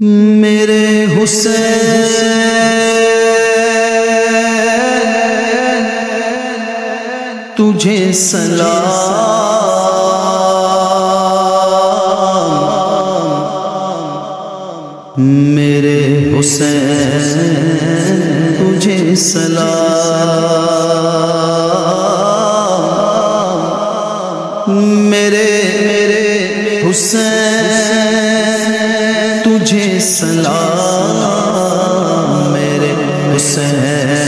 میرے حسین تجھے سلام، میرے حسین تجھے سلام، میرے حسین تجھے سلام، میرے حسین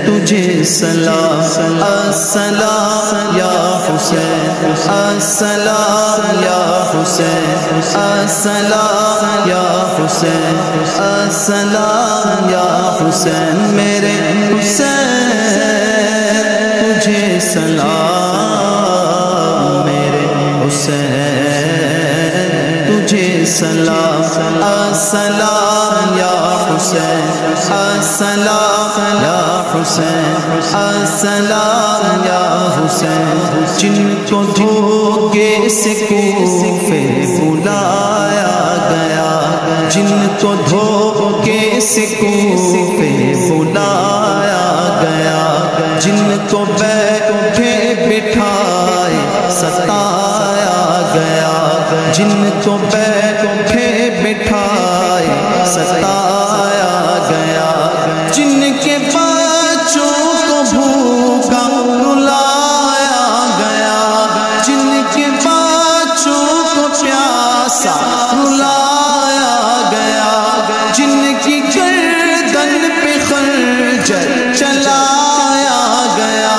تجھے سلام، السلام یا حسین، السلام یا حسین، السلام یا حسین، السلام یا حسین، میرے حسین تجھے سلام، میرے حسین تجھے سلام، السلام یا حسین، السلام یا حسین، السلام یا حسین، جن کو دھوکے سے کوفے بلایا گیا، جن کو دھوکے سے کوفے بلایا گیا، جن کو بیٹھے بٹھائے ستایا گیا، جن کو بیٹھے بٹھائے ستایا گیا، جن کے بچوں کو بھوکا رلایا گیا، جن کے بچوں کو پیاسا رلایا گیا، جن کی گردن پہ خنجر چلایا گیا،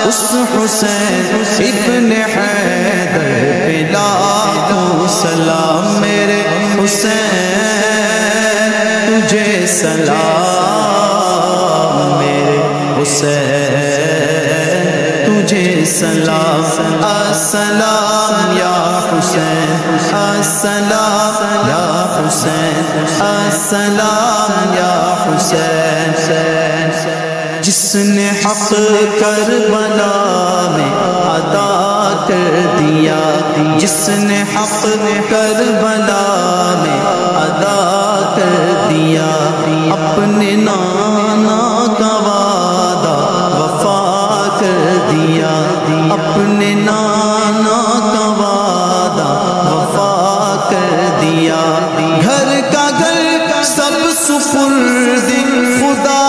اس حسین ابن حیدر پہ لاکھوں سلام، میرے حسین تجھے سلام، میرے حسین تجھے سلام، السلام یا حسین، السلام یا حسین، السلام یا حسین، جس نے حق کربلا میں ادا کر دیا، جس نے حق کربلا میں ادا کر دیا، اپنے نانا کا وعدہ وفا کر دیا، اپنے نانا کا وعدہ وفا کر دیا، گھر کا گھر سب سپرد خدا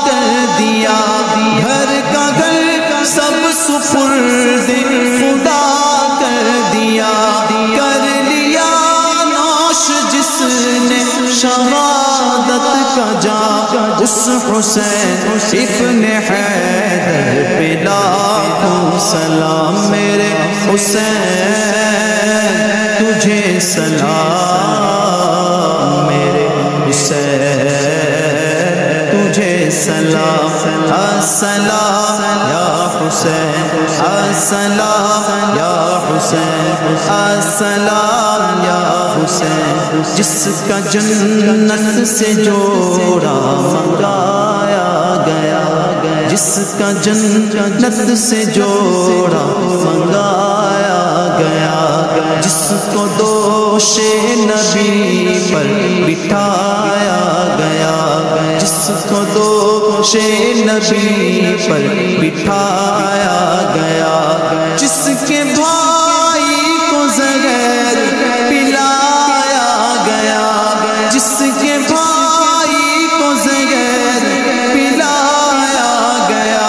کر دیا، گھر کا گھر سب سپرد خدا کر دیا، کر لیا نوش جس نے شہادت کا جام، اس حسین ابن حیدر پہ لاکھوں سلام، میرے حسین تجھے سلام، میرے حسین تجھے سلام، السلام یا حسین، السلام یا حسین، السلام یا حسین، جس کا جنت سے جوڑا منگایا گیا، جس کا جنت سے جوڑا منگایا گیا، جس کو دوش نبی پر بٹھایا گیا، جس کو دوش نبی پر بٹھایا گیا، جس کے بھائی کو زہر پلایا گیا، جس کے بھائی کو زہر پلایا گیا،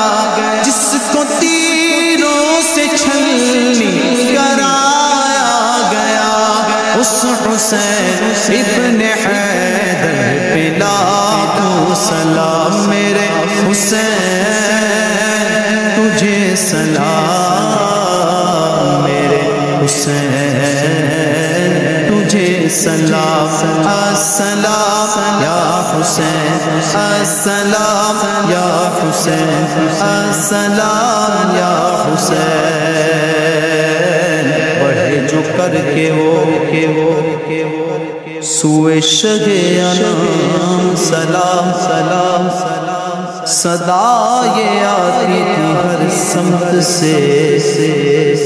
جس کو تیروں سے چھلنی کرایا گیا، اس حسین ابن حیدر پہ لاکھوں سلام، میرے حسین تجھے سلام، میرے حسین تجھے سلام، السلام یا حسین، السلام یا حسین، السلام یا حسین، بڑھے جو کر کے وہ سوئے شہ انام سلام سلام سلام، صدا یہ آتی تھی ہر سمت سے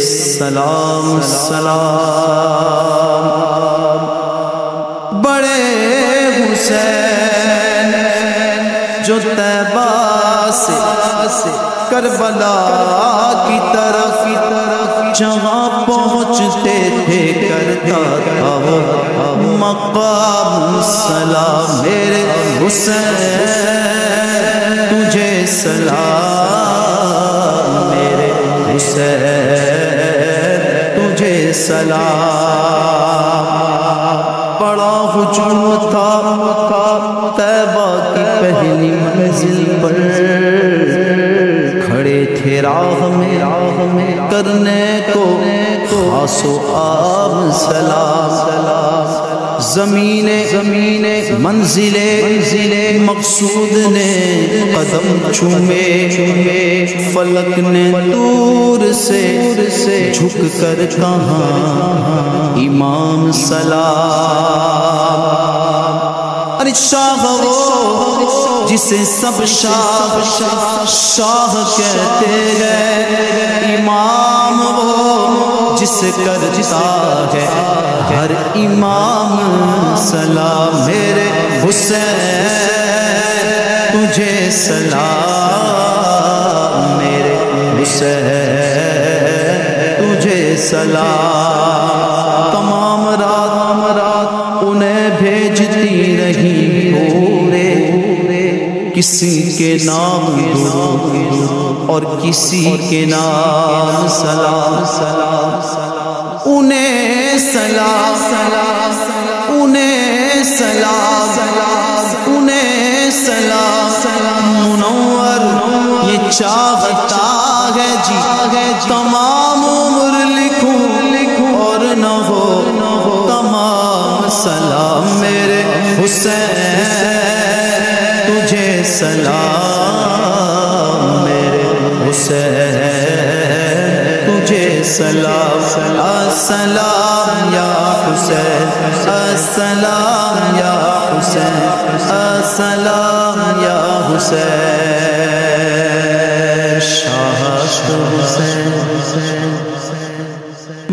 سلام سلام، بڑے حسین جو طیبہ سے کربلا کی طرف جہاں پہنچتے تھے کرتا تھا وہ مقام سلام میرے حسین تجھے سلام میرے حسین تجھے سلام بڑا ہجوم تھا طیبہ کی پہلی منزل پر کھڑے تھے راہ میں کرنے کو خاص و عام سلام زمین منزل مقصود نے قدم چومے فلک نے دور سے جھک کر کہاں امام سلام ارے شاہ وہ جسے سب شاہ کہتے ہیں امام وہ جسے کرتا ہے ہر امام سلام میرے حسین تجھے سلام میرے حسین تجھے سلام تمام رات انہیں بھیجتی رہی پورے کسی کے نام درود اور کسی کے نام سلام انہیں سلام منور یہ چاہتا ہے جی تمام عمر لکھوں اور نہ ہو تمام سلام میرے حسین تجھے سلام میرے حسین تجھے سلام السلام یا حسین السلام یا حسین السلام یا حسین شاہ حسین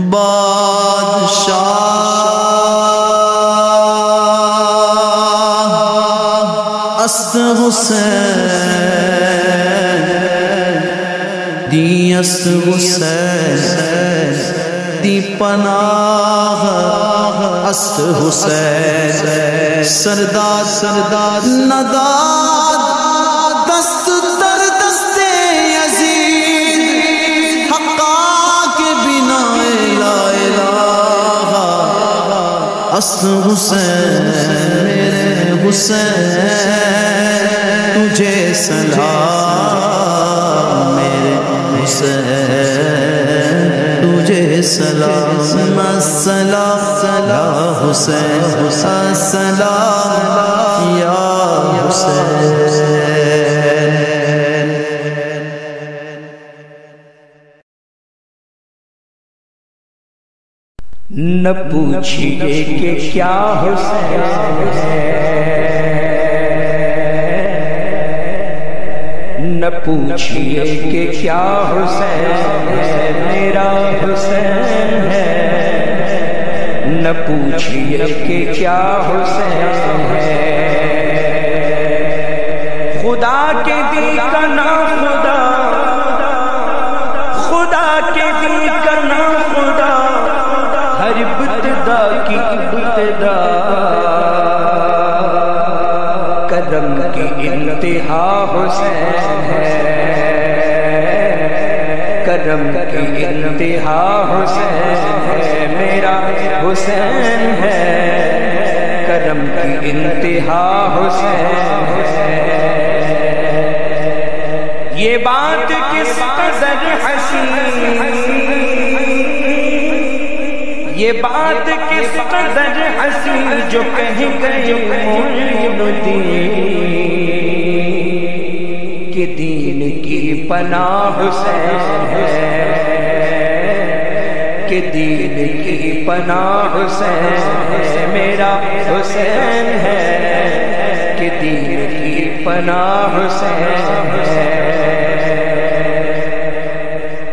بادشاہ است حسین دی است حسین دی پناہ است حسین سردار نداد دست در دست یزید حقا کے بنا لا الہ است حسین میرے حسین تجھے سلام میرے حسین تجھے سلام السلام یا حسین السلام یا حسین نہ پوچھئے کہ کیا حسین ہے نہ پوچھئے کہ کیا حسین ہے میرا حسین ہے نہ پوچھئے کہ کیا حسین ہے خدا کے دی کا نام خدا کے دی کا نام خدا ہر ابتدا کی ابتدا کرم کی انتہا حسین ہے کرم کی انتہا حسین ہے میرا حسین ہے کرم کی انتہا حسین ہے یہ بات کس قدر حسین یہ بات کس قدر حسین جو کہہ گئے معین الدین کہ دین کی پناہ حسین ہے کہ دین کی پناہ حسین ہے میرا حسین ہے کہ دین کی پناہ حسین ہے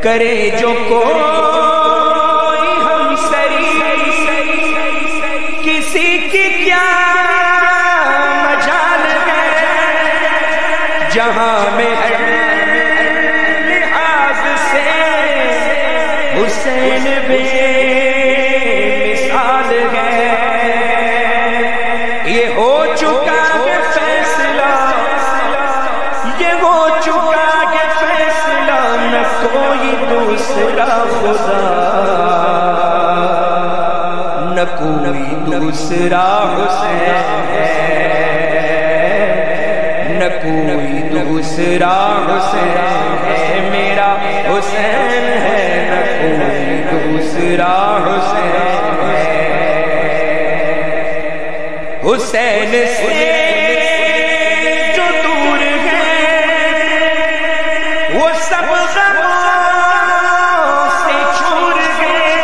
کرے جو کوئی ہم سری کسی کی کیا مجال ہے جہاں میں ہر لحاظ سے حسین بے مثال ہے. یہ ہو چکا کہ فیصلہ، یہ ہو چکا کہ فیصلہ، نہ کوئی دوسرا خدا، نہ کوئی دوسرا حسین ہے، نہ کوئی دوسرا حسین ہے. میرا حسین ہے، نہ کوئی دوسرا حسین ہے. حسین سے جو دور ہے وہ سب غموں سے چھوڑ گئے.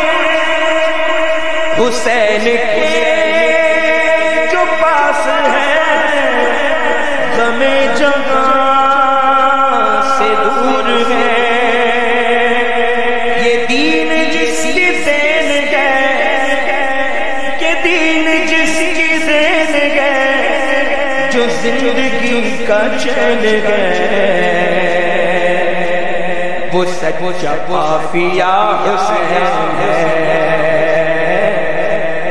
حسین کے جو پاس ہے غم جہاں سے دور ہے. یہ دین جس کی دین ہے، یہ دین جس کی دین ہے، جو زندگی کا چین ہے، وہ سچا قافیہ حسین ہے،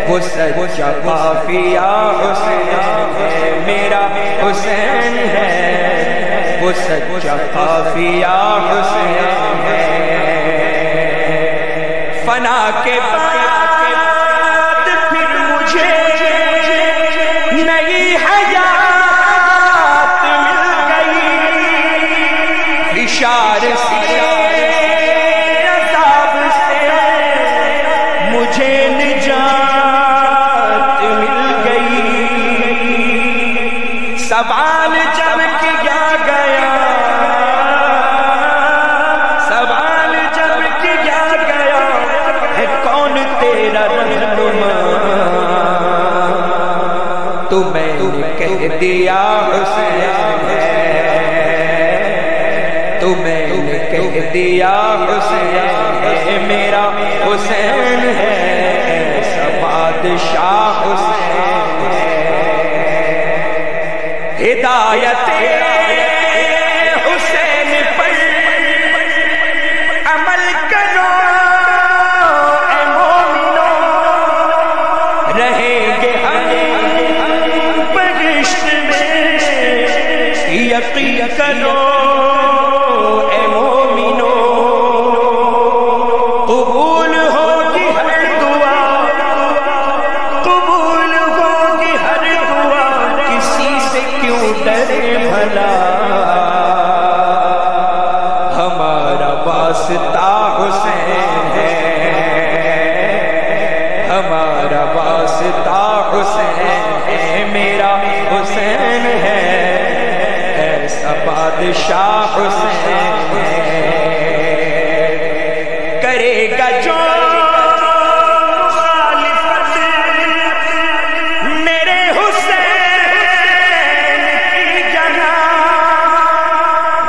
وہ سچا قافیہ حسین ہے. میرا حسین ہے، وہ سچا قافیہ حسین ہے. فنا کے بعد پھر مجھے نئی حیات مل گئی. اشار سے عذاب سے مجھے نجات مل گئی. سوال جب کیا گیا، سوال جب کیا گیا ہے کون تیرا رہنما، تو میں نے کہہ دیا حسین ہے، تو میں نے کہہ دیا حسین ہے. میرا حسین ہے، ایسا بادشاہ حسین ہے. ہدایت حسین پر عمل کرو اے مومنو، رہیں گے ہم بہشت میں. یقین کرو اے مومنو، قبول ہوگی ہر دعا، قبول ہوگی ہر دعا. کسی سے کیوں ڈرے بھلا، ہمارا واسطہ حسین ہے، ہمارا واسطہ حسین ہے. میرا حسین ہے، ایسا بادشاہ حسین ہے. کرے گا جو مخالفت میرے حسین کی جگہ،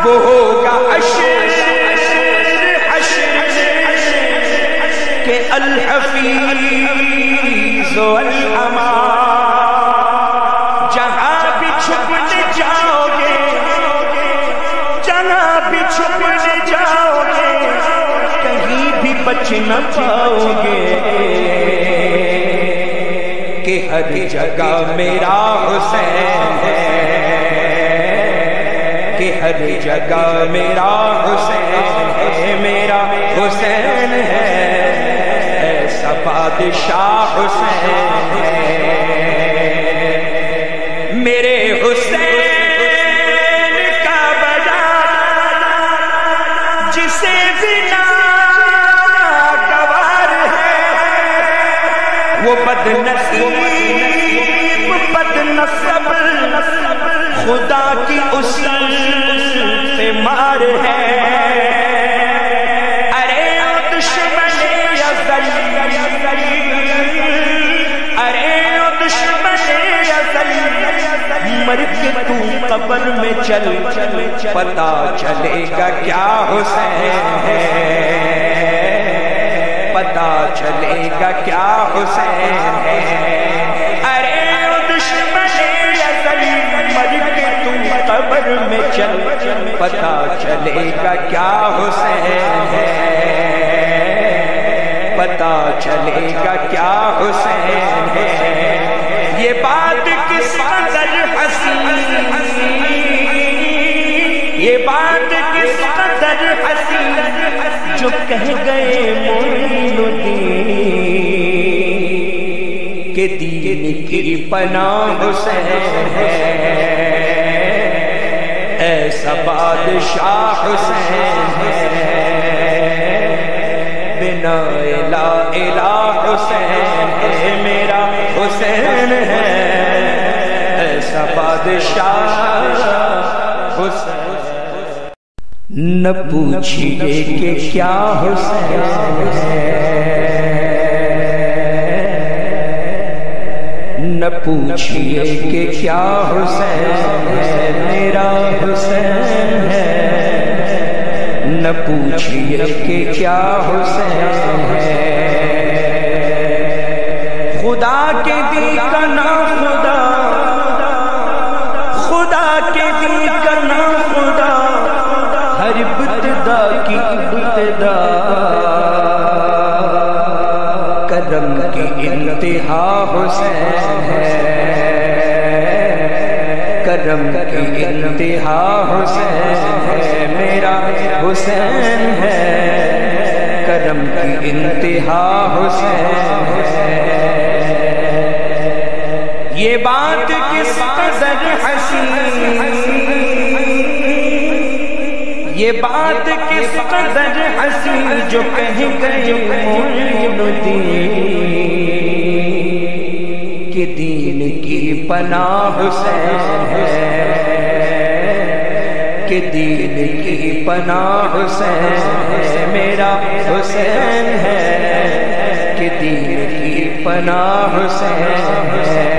وہ ہوگا حشر کہ الحفیظ والامان. جہاں بھی چھپنے جاؤ گے، جہاں بھی چھپنے جاؤ گے، کہیں بھی بچ نہ پاؤ گے. کہ ہر جگہ میرا حسین ہے، کہ ہر جگہ میرا حسین ہے. میرا حسین ہے، ایسا بادشاہ حسین ہے. میرے حسین کا بیان جسے بنا گوار ہے، وہ بد نصیب بد نصب خدا کی اصل پہ مار ہے. ارے دشمن ازل، ارے دشمن ازل، مر کے تو قبر میں چل، پتا چلے گا کیا حسین ہے، پتا چلے گا کیا حسین ہے. ارے چلے گا کیا حسین ہے، پتا چلے گا کیا حسین ہے، یہ بات کس قدر حسین، یہ بات کس قدر حسین جو کہہ گئے معین الدین کہ دین کی پناہ حسین ہے، ایسا بادشاہ حسین ہے، بنا لا الہ حسین ہے، میرا حسین ہے، ایسا بادشاہ حسین۔ نہ پوچھئے کہ کیا حسین ہے، نہ پوچھئے کہ کیا حسین ہے، میرا حسین ہے، نہ پوچھئے کہ کیا حسین ہے، خدا کے دی کا نام خدا، خدا کے دی کا نام خدا، ہر ابتدا کی ابتدا، کرم کی انتہا حسین ہے، کرم کی انتہا حسین ہے، میرا حسین ہے، کرم کی انتہا حسین ہے، یہ بات کس قدر حسین، یہ بات کس قدر حسین جو کہہ گئے معین الدین کہ دین کی پناہ حسین ہے، کہ دین کی پناہ حسین ہے، میرا حسین ہے، کہ دین کی پناہ حسین ہے۔